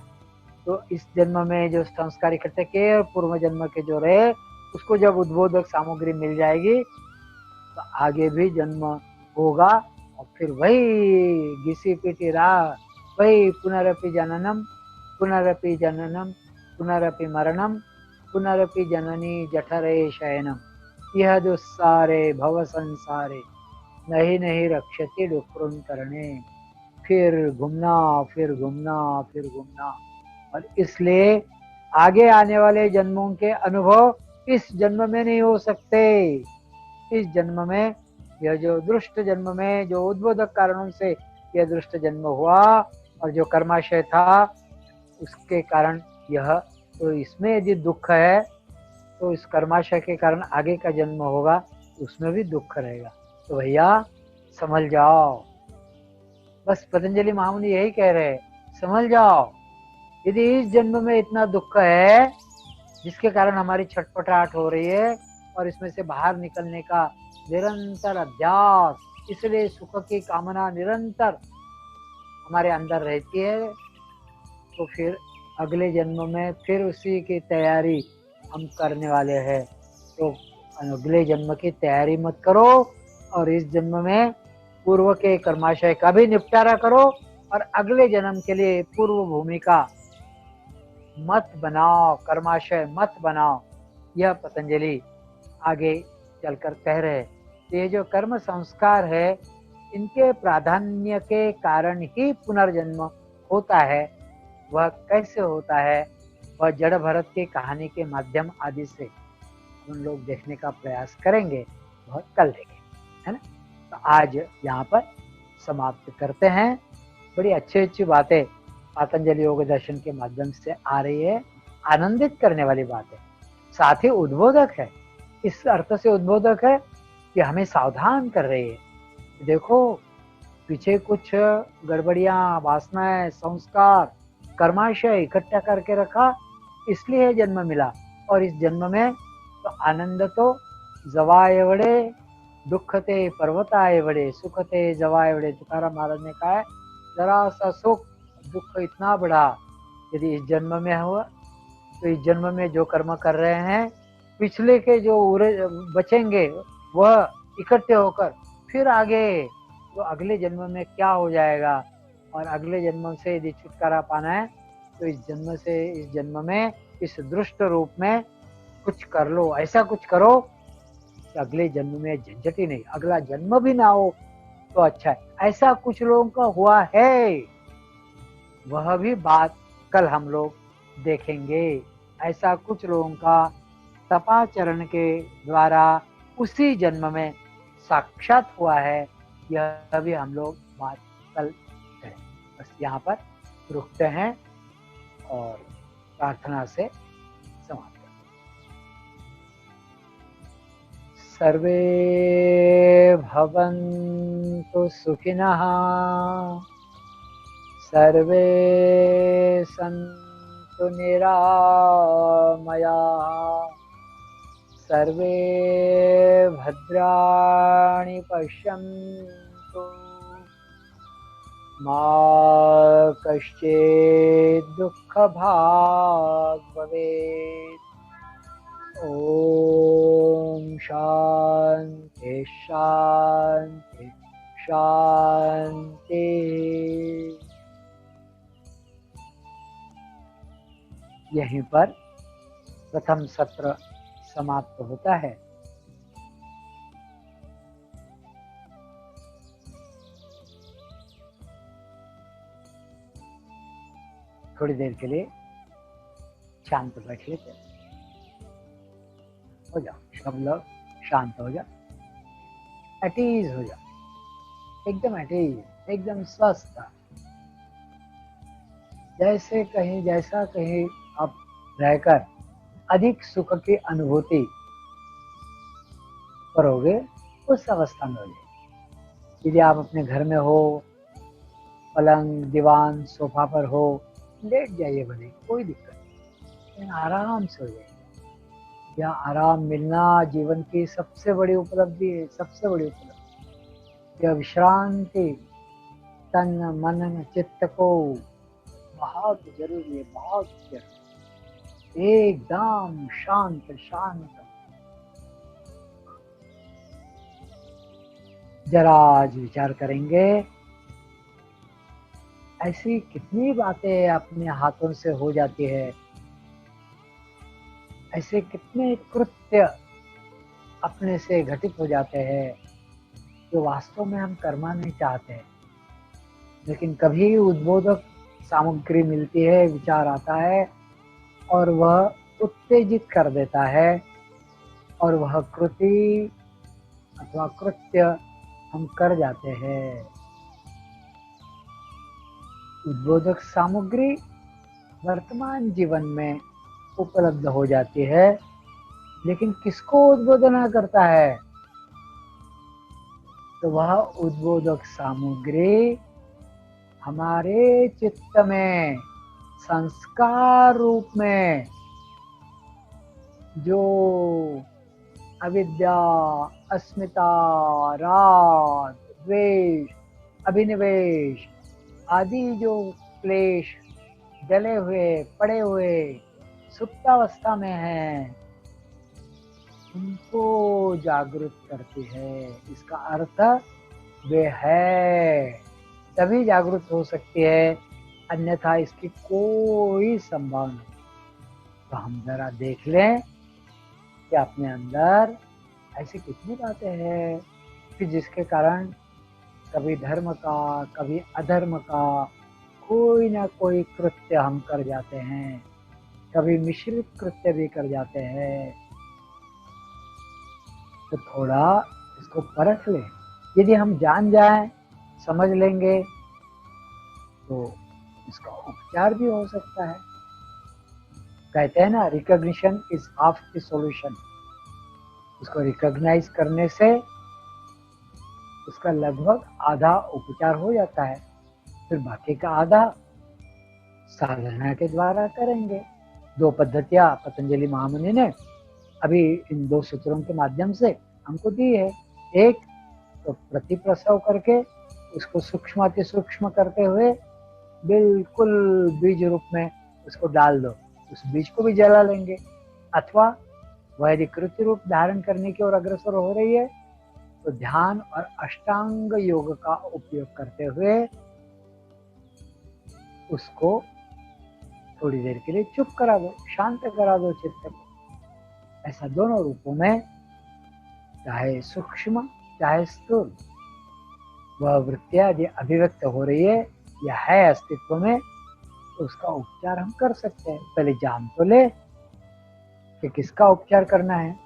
तो इस जन्म में जो संस्कार इकट्ठे किए और पूर्व जन्म के जो रहे, उसको जब उद्बोधक सामग्री मिल जाएगी तो आगे भी जन्म होगा। और फिर वही घिसी पिटी राह, वही पुनरपि जननम पुनरपि जननम पुनरपि मरणम पुनरपि जननी जठरे शयनम, यह जो सारे भव संसारे नहीं नहीं रक्षति डुक्रुन करने, फिर घूमना फिर घूमना फिर घूमना। और इसलिए आगे आने वाले जन्मों के अनुभव इस जन्म में नहीं हो सकते। इस जन्म में यह जो दुष्ट जन्म में जो उद्बोधक कारणों से यह दुष्ट जन्म हुआ और जो कर्माशय था उसके कारण यह, तो इसमें यदि दुख है तो इस कर्माशय के कारण आगे का जन्म होगा उसमें भी दुख रहेगा। तो भैया समझ जाओ, बस पतंजलि महामुनि यही कह रहे हैं, समझ जाओ, यदि इस जन्म में इतना दुख है जिसके कारण हमारी छटपटाहट हो रही है और इसमें से बाहर निकलने का निरंतर अभ्यास, इसलिए सुख की कामना निरंतर हमारे अंदर रहती है, तो फिर अगले जन्म में फिर उसी की तैयारी हम करने वाले हैं। तो अगले जन्म की तैयारी मत करो और इस जन्म में पूर्व के कर्माशय का भी निपटारा करो और अगले जन्म के लिए पूर्व भूमिका मत बनाओ, कर्माशय मत बनाओ। यह पतंजलि आगे चलकर कह रहे। तो ये जो कर्म संस्कार है, इनके प्राधान्य के कारण ही पुनर्जन्म होता है। वह कैसे होता है, वह जड़ भरत की कहानी के माध्यम आदि से हम लोग देखने का प्रयास करेंगे, वह कल देखेंगे, है ना। तो आज यहाँ पर समाप्त करते हैं। बड़ी अच्छी अच्छी बातें पतंजलि योग दर्शन के माध्यम से आ रही है, आनंदित करने वाली बात है, साथ ही उद्बोधक है। इस अर्थ से उद्बोधक है कि हमें सावधान कर रही है। देखो, पीछे कुछ गड़बड़ियां, वासनाएं, संस्कार, कर्माशय इकट्ठा करके रखा, इसलिए जन्म मिला। और इस जन्म में तो आनंद तो जवाए वड़े, दुख ते पर्वताए वड़े, सुख ते जवाए वड़े, तुकाराम महाराज ने कहा है, जरा सा सुख दुख इतना बड़ा यदि इस जन्म में हुआ, तो इस जन्म में जो कर्म कर रहे हैं, पिछले के जो बचेंगे वह इकट्ठे होकर फिर आगे तो अगले जन्म में क्या हो जाएगा, और अगले जन्म से यदि छुटकारा पाना है तो इस जन्म में इस दुष्ट रूप में कुछ कर लो, ऐसा कुछ करो कि अगले जन्म में झंझट ही नहीं, अगला जन्म भी ना हो तो अच्छा है। ऐसा कुछ लोगों का हुआ है, वह भी बात कल हम लोग देखेंगे। ऐसा कुछ लोगों का तपाचरण के द्वारा उसी जन्म में साक्षात हुआ है, यह भी हम लोग बात कल करें। बस यहाँ पर रुकते हैं और प्रार्थना से समाप्त करते हैं। सर्वे भवन्तु सुखिनः, सर्वे सन्तु निरामयाः, सर्वे भद्राणि पश्यन्तु, मा कश्चित् दुःखभाग् भवेत्। ॐ शान्ति शान्ति शान्ति। यहीं पर प्रथम सत्र समाप्त होता है। थोड़ी देर के लिए शांत बैठ लेते हैं। हो जाओ, सब लोग शांत हो जाओ, एट ईज हो जाओ, एकदम एट ईज, एकदम स्वस्थ, जैसा कहीं आप रहकर अधिक सुख की अनुभूति करोगे उस अवस्था में हो जाए। यदि आप अपने घर में हो, पलंग दीवान सोफा पर हो, लेट जाइए भले, कोई दिक्कत नहीं, आराम से हो जाइए। यह आराम मिलना जीवन की सबसे बड़ी उपलब्धि है, सबसे बड़ी उपलब्धि। यह विश्रांति तन मन चित्त को बहुत जरूरी है, बहुत जरूरी, एकदम शांत शांत। जरा आज विचार करेंगे, ऐसी कितनी बातें अपने हाथों से हो जाती है, ऐसे कितने कृत्य अपने से घटित हो जाते हैं जो वास्तव में हम करना नहीं चाहते, लेकिन कभी उद्बोधक सामग्री मिलती है, विचार आता है और वह उत्तेजित कर देता है और वह कृति अथवा कृत्य हम कर जाते हैं। उद्बोधक सामग्री वर्तमान जीवन में उपलब्ध हो जाती है, लेकिन किसको उद्बोधन करता है? तो वह उद्बोधक सामग्री हमारे चित्त में संस्कार रूप में जो अविद्या, अस्मिता, राग, द्वेष, अभिनिवेश आदि जो क्लेश जले हुए पड़े हुए सुप्तावस्था में हैं, उनको जागृत करती है। इसका अर्थ वे है तभी जागृत हो सकती है, अन्यथा इसकी कोई संभावना नहीं। तो हम जरा देख लें कि अपने अंदर ऐसी कितनी बातें हैं कि जिसके कारण कभी धर्म का कभी अधर्म का कोई ना कोई कृत्य हम कर जाते हैं, कभी मिश्रित कृत्य भी कर जाते हैं। तो थोड़ा इसको परख लें। यदि हम जान जाएं, समझ लेंगे तो इसका उपचार भी हो सकता है। कहते हैं ना, recognition is half the solution. उसको रिकॉग्नाइज करने से उसका लगभग आधा उपचार हो जाता है, फिर बाकी का आधा साधना के द्वारा करेंगे। 2 पद्धतियां पतंजलि महामुनि ने अभी इन 2 सूत्रों के माध्यम से हमको दी है। एक तो प्रतिप्रसव करके उसको सूक्ष्म अति सूक्ष्म करते हुए बिल्कुल बीज रूप में उसको डाल दो, उस बीज को भी जला लेंगे। अथवा वह यदि कृति रूप धारण करने की ओर अग्रसर हो रही है तो ध्यान और अष्टांग योग का उपयोग करते हुए उसको थोड़ी देर के लिए चुप करा दो, शांत करा दो चित्त को। ऐसा दोनों रूपों में, चाहे सूक्ष्म चाहे स्थूल, वह वृत्तियां यदि अभिव्यक्त हो रही है या है अस्तित्व में, तो उसका उपचार हम कर सकते हैं। पहले जान तो ले कि किसका उपचार करना है,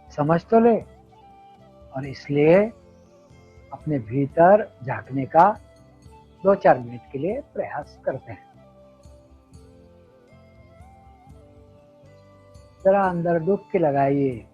समझ तो ले, और इसलिए अपने भीतर झांकने का 2-4 मिनट के लिए प्रयास करते हैं। जरा अंदर डुबकी लगाइए।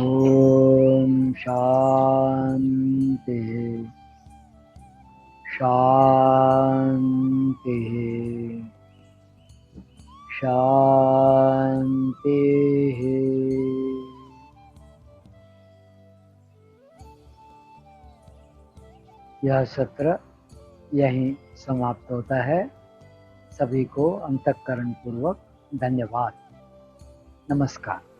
ओम शांति शांति शांति। यह सत्र यहीं समाप्त होता है। सभी को अंतःकरण पूर्वक धन्यवाद। नमस्कार।